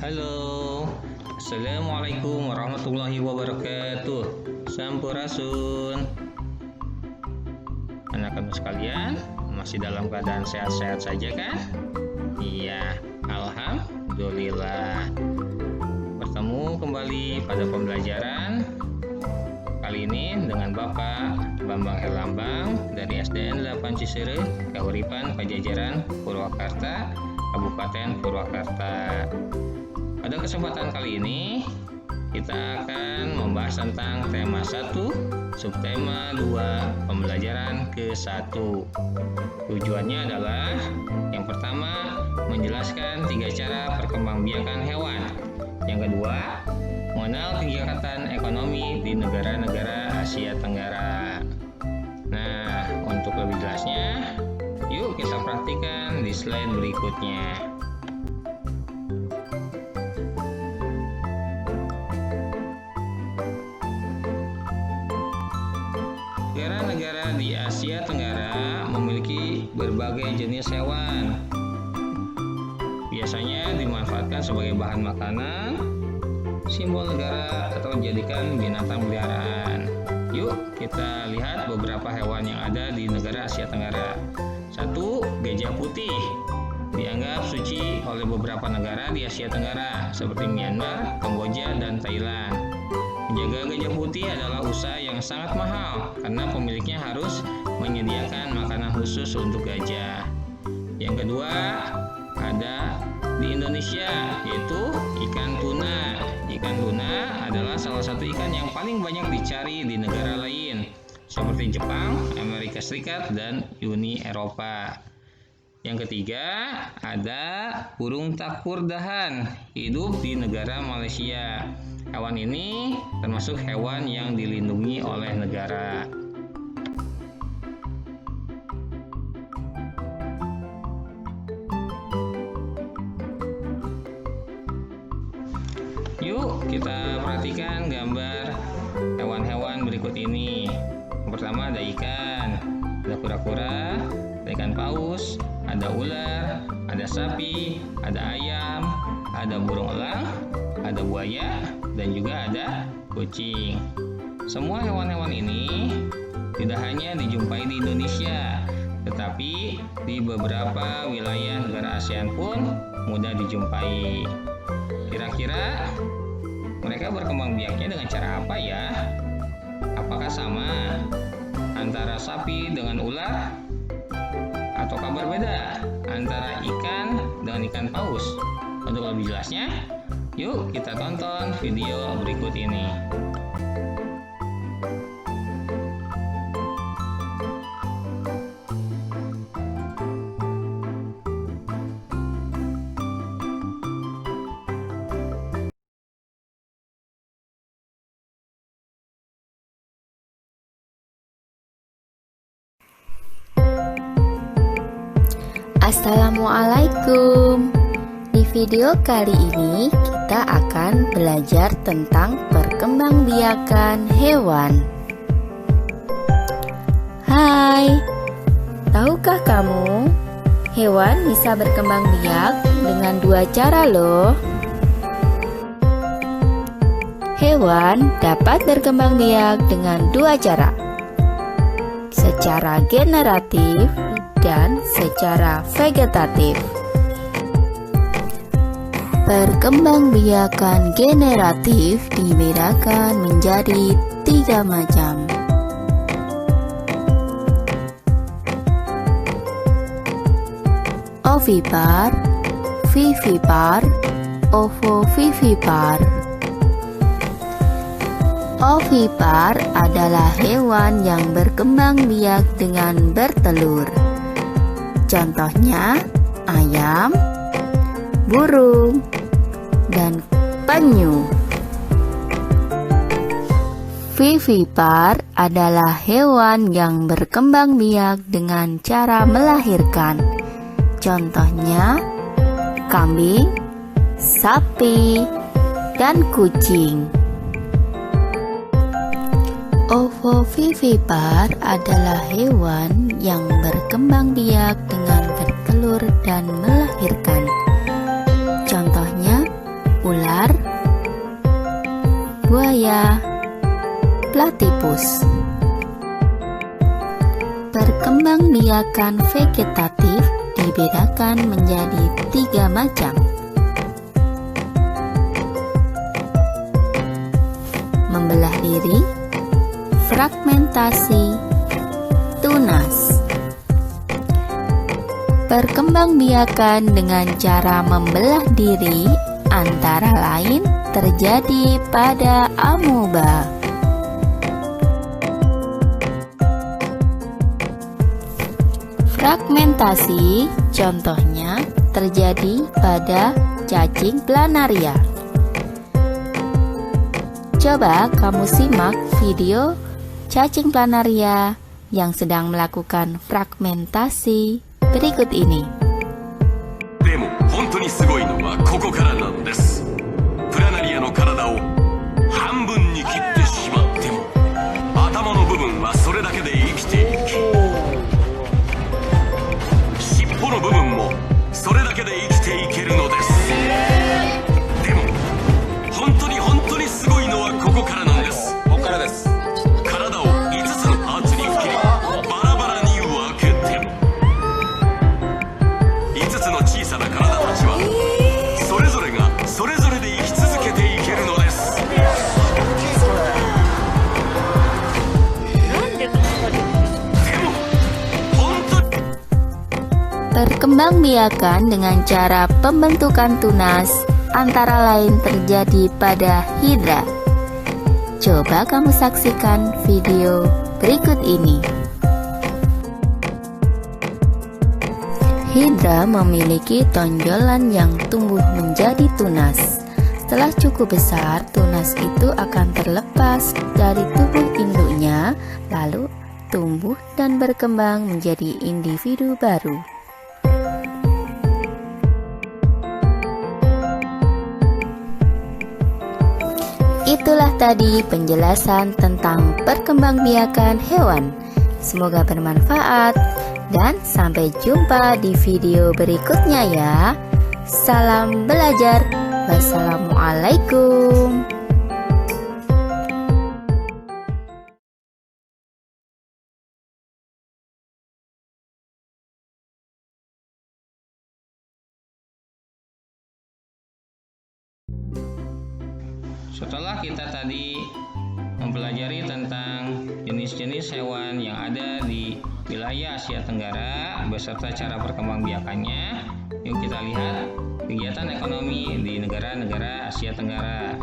Halo, Assalamualaikum warahmatullahi wabarakatuh. Sampurasun. Anak-anak sekalian, masih dalam keadaan sehat-sehat saja kan? Iya, alhamdulillah. Bertemu kembali pada pembelajaran kali ini dengan Bapak Bambang Herlambang dari SDN 8 Ciseure, Kahuripan, Pajajaran, Purwakarta, Kabupaten Purwakarta. Pada kesempatan kali ini kita akan membahas tentang tema 1, subtema 2, pembelajaran ke-1. Tujuannya adalah yang pertama, menjelaskan 3 cara perkembangbiakan hewan. Yang kedua, mengenal kegiatan ekonomi di negara-negara Asia Tenggara. Nah, untuk lebih jelasnya, yuk kita praktikan di slide berikutnya. Negara-negara di Asia Tenggara memiliki berbagai jenis hewan. Biasanya dimanfaatkan sebagai bahan makanan, simbol negara, atau dijadikan binatang peliharaan. Yuk kita lihat beberapa hewan yang ada di negara Asia Tenggara. 1. Gajah putih. Dianggap suci oleh beberapa negara di Asia Tenggara seperti Myanmar, Kamboja, dan Thailand. Menjaga gajah putih adalah usaha yang sangat mahal karena pemiliknya harus menyediakan makanan khusus untuk gajah. Yang kedua, ada di Indonesia, yaitu ikan tuna. Ikan tuna adalah salah satu ikan yang paling banyak dicari di negara lain, seperti Jepang, Amerika Serikat, dan Uni Eropa. Yang ketiga, ada burung takur dahan, hidup di negara Malaysia. Hewan ini termasuk hewan yang dilindungi oleh negara. Yuk kita perhatikan gambar hewan-hewan berikut ini. Yang pertama ada ikan, ada kura-kura, ada ikan paus, ada ular, ada sapi, ada ayam, ada burung elang, ada buaya, dan juga ada kucing. Semua hewan-hewan ini tidak hanya dijumpai di Indonesia, tetapi di beberapa wilayah negara ASEAN pun mudah dijumpai. Kira-kira mereka berkembang biaknya dengan cara apa ya? Apakah sama antara sapi dengan ular? Ataukah berbeda antara ikan dengan ikan paus? Untuk lebih jelasnya, yuk kita tonton video berikut ini. Assalamualaikum. Di video kali ini kita akan belajar tentang perkembangbiakan hewan. Hai, tahukah kamu hewan bisa berkembang biak dengan 2 cara loh? Hewan dapat berkembang biak dengan 2 cara, secara generatif dan secara vegetatif. Perkembangbiakan generatif dibedakan menjadi 3 macam. Ovipar, vivipar, ovovivipar. Ovipar adalah hewan yang berkembang biak dengan bertelur. Contohnya ayam, burung, dan penyu. Vivipar adalah hewan yang berkembang biak dengan cara melahirkan. Contohnya kambing, sapi, dan kucing. Ovovivipar adalah hewan yang berkembang biak dengan bertelur dan melahirkan. Contohnya ular, buaya, platypus. Perkembangbiakan vegetatif dibedakan menjadi 3 macam. Membelah diri, fragmentasi, tunas. Perkembangbiakan dengan cara membelah diri antara lain terjadi pada amoeba. Fragmentasi contohnya terjadi pada cacing planaria. Coba kamu simak video cacing planaria yang sedang melakukan fragmentasi berikut ini. でも本当にすごいのはここからなんです。プラナリアの体を半分に切ってしまっても頭の部分はそれだけで生きていき、尻尾の部分もそれだけで生きていけるのです。でも本当にすごいのはここからなんです。ここからです。体を5つのパーツに分けバラバラに分けても5つの小さな体たちはそれぞれがそれぞれで生き続けていけるのです。でも本当に Perkembangbiakan dengan cara pembentukan tunas antara lain terjadi pada hidra. Coba kamu saksikan video berikut ini. Hidra memiliki tonjolan yang tumbuh menjadi tunas. Setelah cukup besar, tunas itu akan terlepas dari tubuh induknya, lalu tumbuh dan berkembang menjadi individu baru. Itulah tadi penjelasan tentang perkembangbiakan hewan. Semoga bermanfaat dan sampai jumpa di video berikutnya ya. Salam belajar. Wassalamualaikum. Setelah kita tadi mempelajari tentang jenis-jenis hewan yang ada di wilayah Asia Tenggara beserta cara perkembangbiakannya, yuk kita lihat kegiatan ekonomi di negara-negara Asia Tenggara.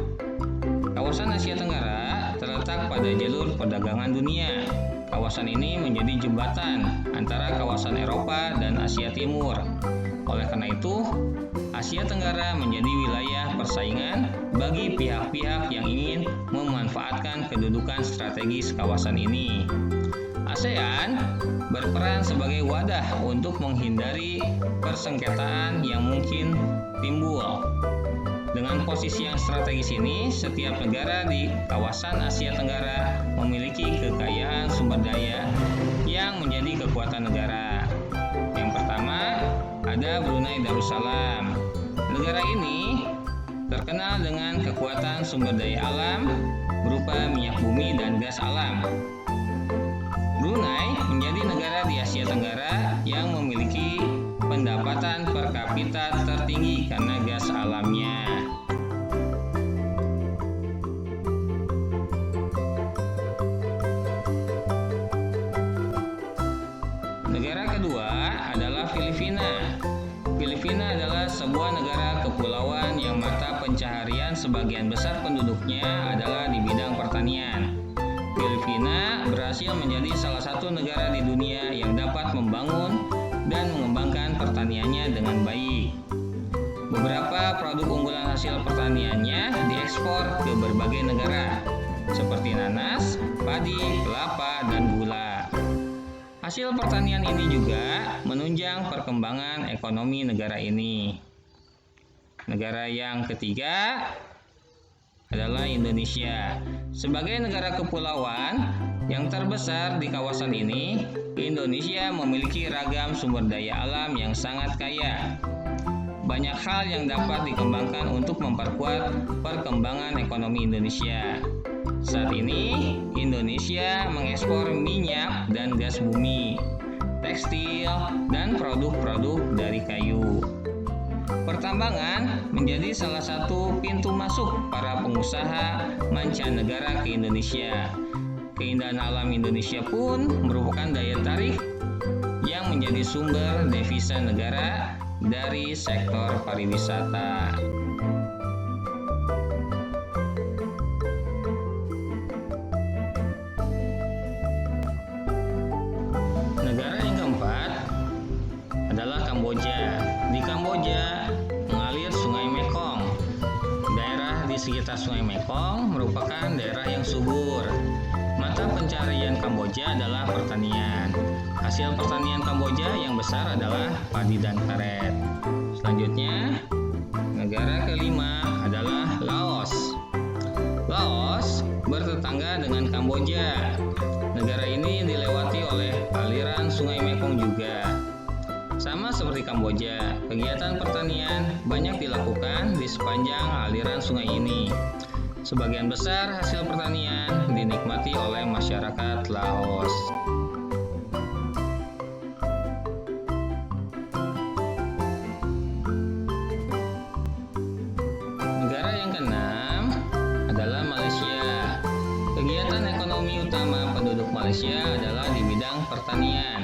Kawasan Asia Tenggara terletak pada jalur perdagangan dunia. Kawasan ini menjadi jembatan antara kawasan Eropa dan Asia Timur. Oleh karena itu, Asia Tenggara menjadi wilayah persaingan bagi pihak-pihak yang ingin memanfaatkan kedudukan strategis kawasan ini. ASEAN berperan sebagai wadah untuk menghindari persengketaan yang mungkin timbul. Dengan posisi yang strategis ini, setiap negara di kawasan Asia Tenggara memiliki kekayaan sumber daya yang menjadi kekuatan negara. Yang pertama, ada Brunei Darussalam. Negara ini terkenal dengan kekuatan sumber daya alam berupa minyak bumi dan gas alam. Brunei menjadi negara di Asia Tenggara yang memiliki pendapatan per kapita tertinggi karena gas alamnya. Negara kedua adalah Filipina. Filipina adalah sebuah negara kepulauan yang mata pencaharian sebagian besar penduduknya adalah di bidang pertanian. Filipina berhasil menjadi salah satu negara di dunia yang dapat membangun dan mengembangkan pertaniannya dengan baik. Beberapa produk unggulan hasil pertaniannya diekspor ke berbagai negara, seperti nanas, padi, kelapa, dan gula. Hasil pertanian ini juga menunjang perkembangan ekonomi negara ini. Negara yang ketiga adalah Indonesia. Sebagai negara kepulauan yang terbesar di kawasan ini, Indonesia memiliki ragam sumber daya alam yang sangat kaya. banyak hal yang dapat dikembangkan untuk memperkuat perkembangan ekonomi Indonesia. Saat ini, Indonesia mengekspor minyak dan gas bumi, tekstil, dan produk-produk dari kayu. Pertambangan menjadi salah satu pintu masuk para pengusaha mancanegara ke Indonesia. Keindahan alam Indonesia pun merupakan daya tarik yang menjadi sumber devisa negara dari sektor pariwisata. Negara yang keempat adalah Kamboja. Di Kamboja mengalir Sungai Mekong. Daerah di sekitar Sungai Mekong merupakan daerah yang subur. Mata pencarian Kamboja adalah pertanian. Hasil pertanian Kamboja yang besar adalah padi dan karet. Selanjutnya, negara kelima adalah Laos. Laos bertetangga dengan Kamboja. Negara ini dilewati oleh aliran Sungai Mekong juga. Sama seperti Kamboja, kegiatan pertanian banyak dilakukan di sepanjang aliran sungai ini. Sebagian besar hasil pertanian dinikmati oleh masyarakat Laos. Negara yang keenam adalah Malaysia. Kegiatan ekonomi utama penduduk Malaysia adalah di bidang pertanian,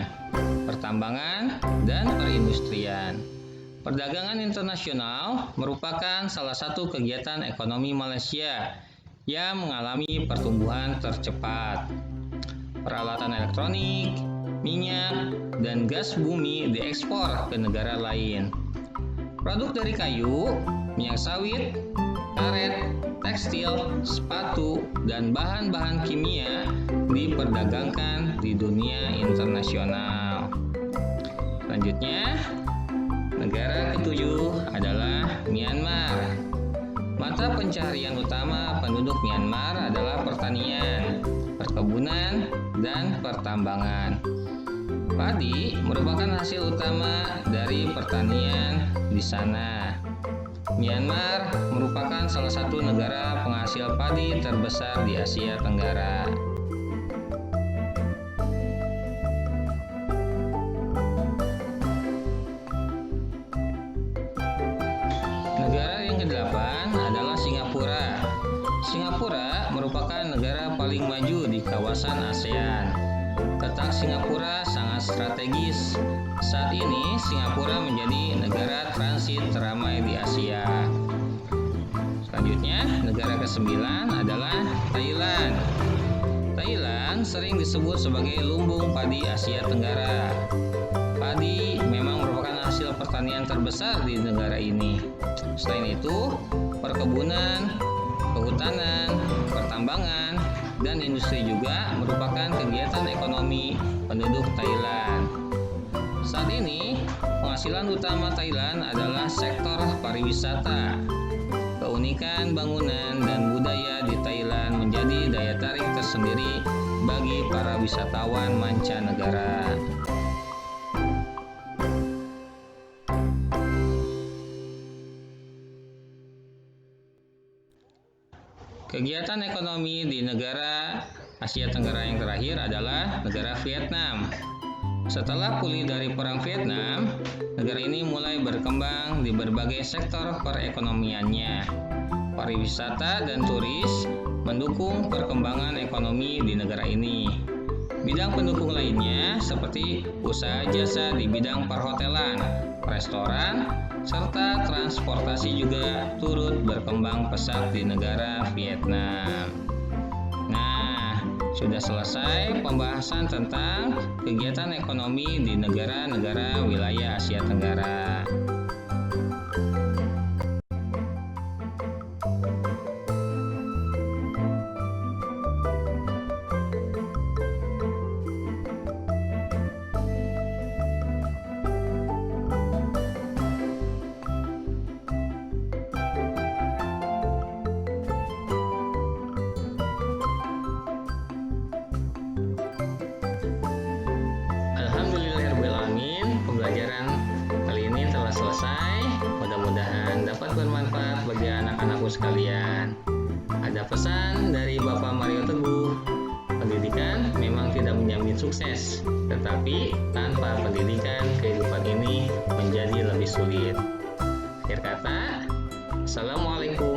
pertambangan, dan perindustrian. Perdagangan internasional merupakan salah satu kegiatan ekonomi Malaysia yang mengalami pertumbuhan tercepat. Peralatan elektronik, minyak, dan gas bumi diekspor ke negara lain. Produk dari kayu, minyak sawit, karet, tekstil, sepatu, dan bahan-bahan kimia diperdagangkan di dunia internasional. Selanjutnya, negara ketujuh adalah Myanmar. Mata pencaharian utama penduduk Myanmar adalah pertanian, perkebunan, dan pertambangan. Padi merupakan hasil utama dari pertanian di sana. Myanmar merupakan salah satu negara penghasil padi terbesar di Asia Tenggara. Negara yang kedelapan adalah Singapura. Singapura merupakan negara paling maju di kawasan ASEAN. Letak Singapura sangat strategis. Saat ini, Singapura menjadi negara transit teramai di Asia. Selanjutnya, negara ke-9 adalah Thailand. Thailand sering disebut sebagai lumbung padi Asia Tenggara. Padi memang merupakan hasil pertanian terbesar di negara ini. Selain itu, perkebunan, kehutanan, pertambangan, dan industri juga merupakan kegiatan ekonomi penduduk Thailand. Saat ini, penghasilan utama Thailand adalah sektor pariwisata. Keunikan bangunan dan budaya di Thailand menjadi daya tarik tersendiri bagi para wisatawan mancanegara. Kegiatan ekonomi di negara Asia Tenggara yang terakhir adalah negara Vietnam. Setelah pulih dari Perang Vietnam, negara ini mulai berkembang di berbagai sektor perekonomiannya. Pariwisata dan turis mendukung perkembangan ekonomi di negara ini. Bidang pendukung lainnya seperti usaha jasa di bidang perhotelan, restoran, serta transportasi juga turut berkembang pesat di negara Vietnam. Nah, sudah selesai pembahasan tentang kegiatan ekonomi di negara-negara wilayah Asia Tenggara. Alhamdulillahirrahmanirrahim, pembelajaran kali ini telah selesai. Mudah-mudahan sangat bermanfaat bagi anak-anakku sekalian. Ada pesan dari Bapak Mario Teguh. Pendidikan memang tidak menjamin sukses, tetapi tanpa pendidikan kehidupan ini menjadi lebih sulit. Akhir kata, Assalamualaikum